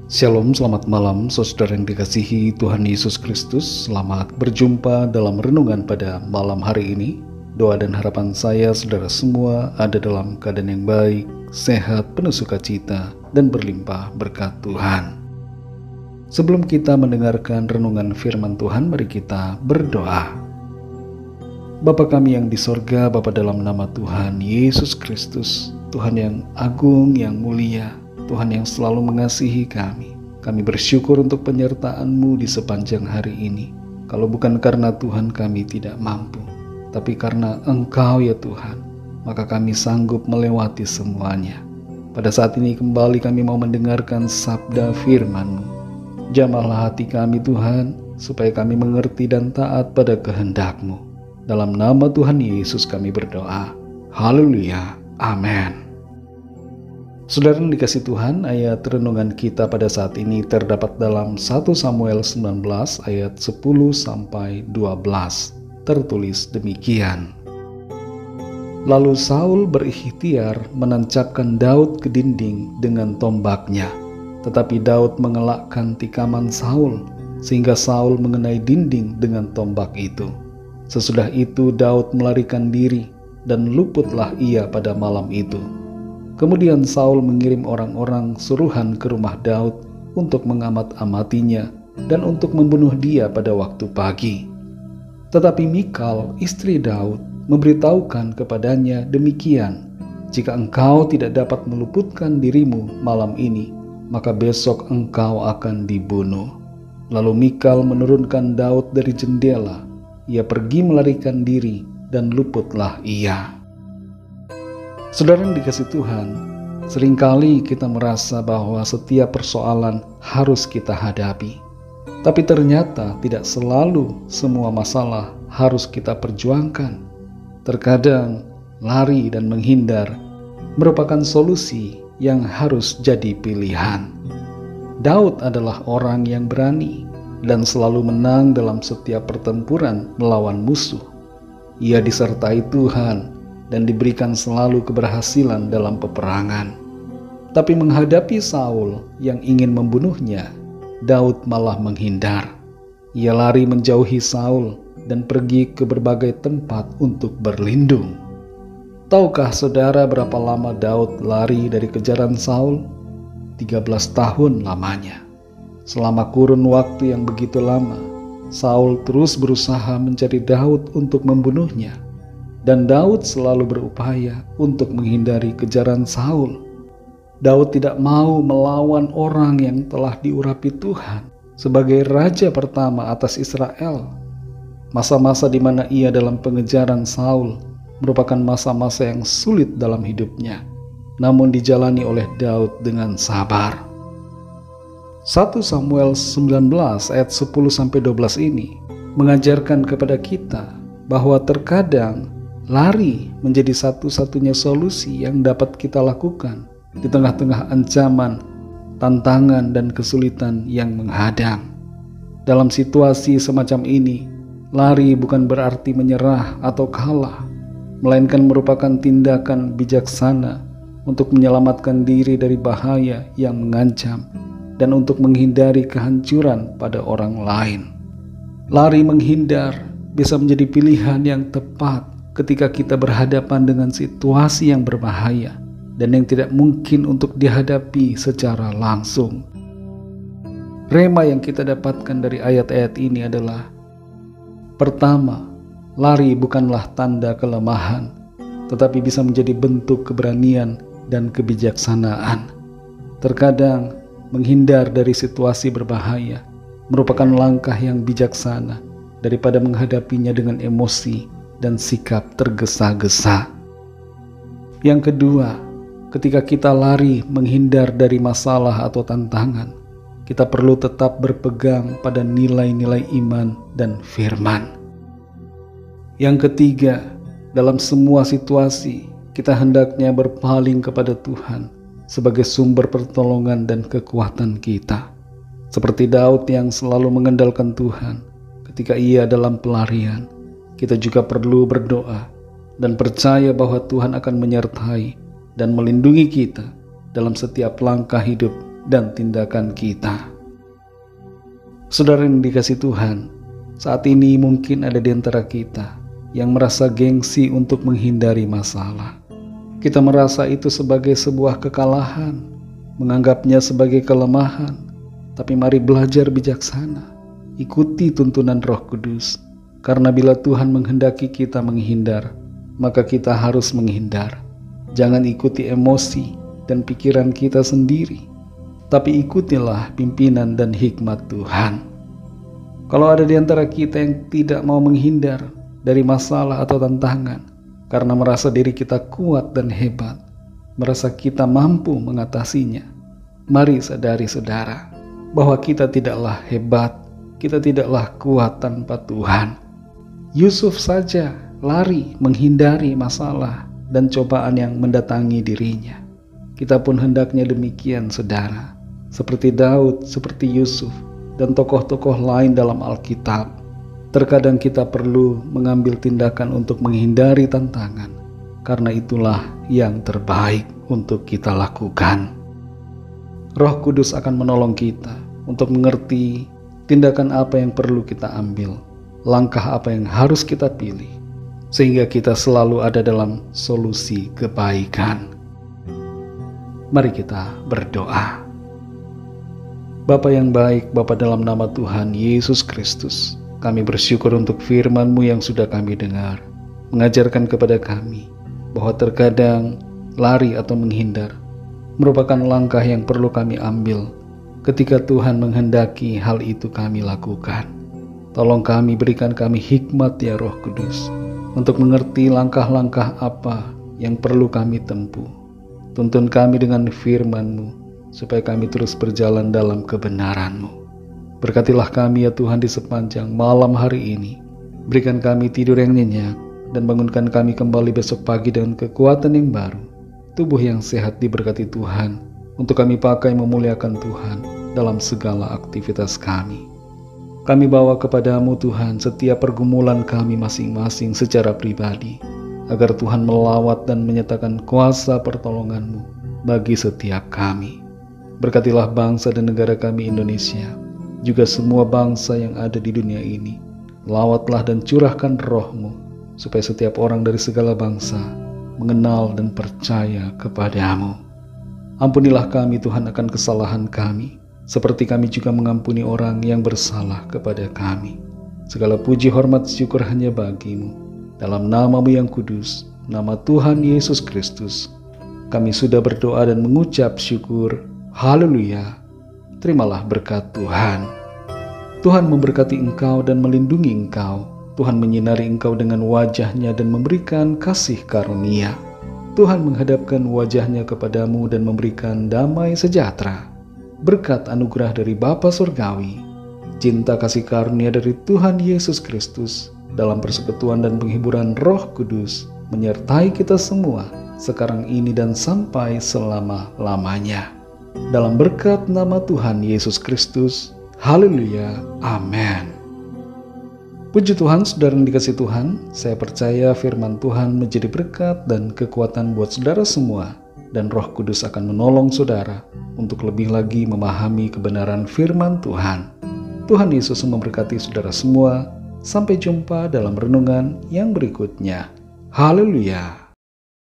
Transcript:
Shalom, selamat malam saudara yang dikasihi Tuhan Yesus Kristus. Selamat berjumpa dalam renungan pada malam hari ini. Doa dan harapan saya saudara semua ada dalam keadaan yang baik, sehat, penuh sukacita, dan berlimpah berkat Tuhan. Sebelum kita mendengarkan renungan firman Tuhan, mari kita berdoa. Bapa kami yang di sorga, Bapa dalam nama Tuhan Yesus Kristus, Tuhan yang agung, yang mulia, Tuhan yang selalu mengasihi kami. Kami bersyukur untuk penyertaan-Mu di sepanjang hari ini. Kalau bukan karena Tuhan kami tidak mampu, tapi karena Engkau ya Tuhan, maka kami sanggup melewati semuanya. Pada saat ini kembali kami mau mendengarkan sabda firman-Mu. Jamahlah hati kami Tuhan, supaya kami mengerti dan taat pada kehendak-Mu. Dalam nama Tuhan Yesus kami berdoa. Haleluya. Amin. Saudara yang dikasih Tuhan, ayat renungan kita pada saat ini terdapat dalam 1 Samuel 19 ayat 10-12. Tertulis demikian. Lalu Saul berikhtiar menancapkan Daud ke dinding dengan tombaknya. Tetapi Daud mengelakkan tikaman Saul, sehingga Saul mengenai dinding dengan tombak itu. Sesudah itu Daud melarikan diri, dan luputlah ia pada malam itu. Kemudian Saul mengirim orang-orang suruhan ke rumah Daud untuk mengamat-amatinya dan untuk membunuh dia pada waktu pagi. Tetapi Mikal, istri Daud, memberitahukan kepadanya demikian, "Jika engkau tidak dapat meluputkan dirimu malam ini, maka besok engkau akan dibunuh." Lalu Mikal menurunkan Daud dari jendela. Ia pergi melarikan diri dan luputlah ia. Saudara yang dikasih Tuhan, seringkali kita merasa bahwa setiap persoalan harus kita hadapi. Tapi ternyata tidak selalu semua masalah harus kita perjuangkan. Terkadang lari dan menghindar merupakan solusi yang harus jadi pilihan. Daud adalah orang yang berani dan selalu menang dalam setiap pertempuran melawan musuh. Ia disertai Tuhan dan diberikan selalu keberhasilan dalam peperangan. Tapi menghadapi Saul yang ingin membunuhnya, Daud malah menghindar. Ia lari menjauhi Saul dan pergi ke berbagai tempat untuk berlindung. Tahukah saudara berapa lama Daud lari dari kejaran Saul? 13 tahun lamanya. Selama kurun waktu yang begitu lama, Saul terus berusaha mencari Daud untuk membunuhnya. Dan Daud selalu berupaya untuk menghindari kejaran Saul. Daud tidak mau melawan orang yang telah diurapi Tuhan sebagai raja pertama atas Israel. Masa-masa di mana ia dalam pengejaran Saul merupakan masa-masa yang sulit dalam hidupnya, namun dijalani oleh Daud dengan sabar. 1 Samuel 19 ayat 10-12 ini mengajarkan kepada kita bahwa terkadang lari menjadi satu-satunya solusi yang dapat kita lakukan di tengah-tengah ancaman, tantangan, dan kesulitan yang menghadang. Dalam situasi semacam ini, lari bukan berarti menyerah atau kalah, melainkan merupakan tindakan bijaksana untuk menyelamatkan diri dari bahaya yang mengancam dan untuk menghindari kehancuran pada orang lain. Lari menghindar bisa menjadi pilihan yang tepat ketika kita berhadapan dengan situasi yang berbahaya dan yang tidak mungkin untuk dihadapi secara langsung. Rema yang kita dapatkan dari ayat-ayat ini adalah: pertama, lari bukanlah tanda kelemahan, tetapi bisa menjadi bentuk keberanian dan kebijaksanaan. Terkadang menghindar dari situasi berbahaya merupakan langkah yang bijaksana daripada menghadapinya dengan emosi dan sikap tergesa-gesa. Yang kedua, ketika kita lari menghindar dari masalah atau tantangan, kita perlu tetap berpegang pada nilai-nilai iman dan firman. Yang ketiga, dalam semua situasi, kita hendaknya berpaling kepada Tuhan sebagai sumber pertolongan dan kekuatan kita. Seperti Daud yang selalu mengandalkan Tuhan ketika ia dalam pelarian, kita juga perlu berdoa dan percaya bahwa Tuhan akan menyertai dan melindungi kita dalam setiap langkah hidup dan tindakan kita. Saudara yang dikasihi Tuhan, saat ini mungkin ada di antara kita yang merasa gengsi untuk menghindari masalah. Kita merasa itu sebagai sebuah kekalahan, menganggapnya sebagai kelemahan. Tapi mari belajar bijaksana, ikuti tuntunan Roh Kudus. Karena bila Tuhan menghendaki kita menghindar, maka kita harus menghindar. Jangan ikuti emosi dan pikiran kita sendiri, tapi ikutilah pimpinan dan hikmat Tuhan. Kalau ada di antara kita yang tidak mau menghindar dari masalah atau tantangan, karena merasa diri kita kuat dan hebat, merasa kita mampu mengatasinya, mari sadari saudara, bahwa kita tidaklah hebat, kita tidaklah kuat tanpa Tuhan. Yusuf saja lari menghindari masalah dan cobaan yang mendatangi dirinya. Kita pun hendaknya demikian, saudara. Seperti Daud, seperti Yusuf, dan tokoh-tokoh lain dalam Alkitab. Terkadang kita perlu mengambil tindakan untuk menghindari tantangan, karena itulah yang terbaik untuk kita lakukan. Roh Kudus akan menolong kita untuk mengerti tindakan apa yang perlu kita ambil, langkah apa yang harus kita pilih, sehingga kita selalu ada dalam solusi kebaikan. Mari kita berdoa. Bapa yang baik, Bapa dalam nama Tuhan Yesus Kristus, kami bersyukur untuk firman-Mu yang sudah kami dengar, mengajarkan kepada kami bahwa terkadang lari atau menghindar merupakan langkah yang perlu kami ambil ketika Tuhan menghendaki hal itu kami lakukan. Tolong kami, berikan kami hikmat ya Roh Kudus, untuk mengerti langkah-langkah apa yang perlu kami tempuh. Tuntun kami dengan firman-Mu, supaya kami terus berjalan dalam kebenaran-Mu. Berkatilah kami ya Tuhan di sepanjang malam hari ini. Berikan kami tidur yang nyenyak, dan bangunkan kami kembali besok pagi dengan kekuatan yang baru. Tubuh yang sehat diberkati Tuhan, untuk kami pakai memuliakan Tuhan dalam segala aktivitas kami. Kami bawa kepadamu Tuhan setiap pergumulan kami masing-masing secara pribadi, agar Tuhan melawat dan menyatakan kuasa pertolongan-Mu bagi setiap kami. Berkatilah bangsa dan negara kami Indonesia, juga semua bangsa yang ada di dunia ini. Lawatlah dan curahkan Roh-Mu, supaya setiap orang dari segala bangsa mengenal dan percaya kepadamu. Ampunilah kami Tuhan akan kesalahan kami, seperti kami juga mengampuni orang yang bersalah kepada kami. Segala puji hormat syukur hanya bagi-Mu. Dalam nama-Mu yang kudus, nama Tuhan Yesus Kristus, kami sudah berdoa dan mengucap syukur. Haleluya. Terimalah berkat Tuhan. Tuhan memberkati engkau dan melindungi engkau. Tuhan menyinari engkau dengan wajah-Nya dan memberikan kasih karunia. Tuhan menghadapkan wajah-Nya kepadamu dan memberikan damai sejahtera. Berkat anugerah dari Bapa Surgawi, cinta kasih karunia dari Tuhan Yesus Kristus, dalam persekutuan dan penghiburan Roh Kudus, menyertai kita semua, sekarang ini dan sampai selama-lamanya. Dalam berkat nama Tuhan Yesus Kristus, haleluya, amin. Puji Tuhan, saudara yang dikasihi Tuhan, saya percaya firman Tuhan menjadi berkat dan kekuatan buat saudara semua, dan Roh Kudus akan menolong saudara untuk lebih lagi memahami kebenaran firman Tuhan. Tuhan Yesus memberkati saudara semua. Sampai jumpa dalam renungan yang berikutnya. Haleluya.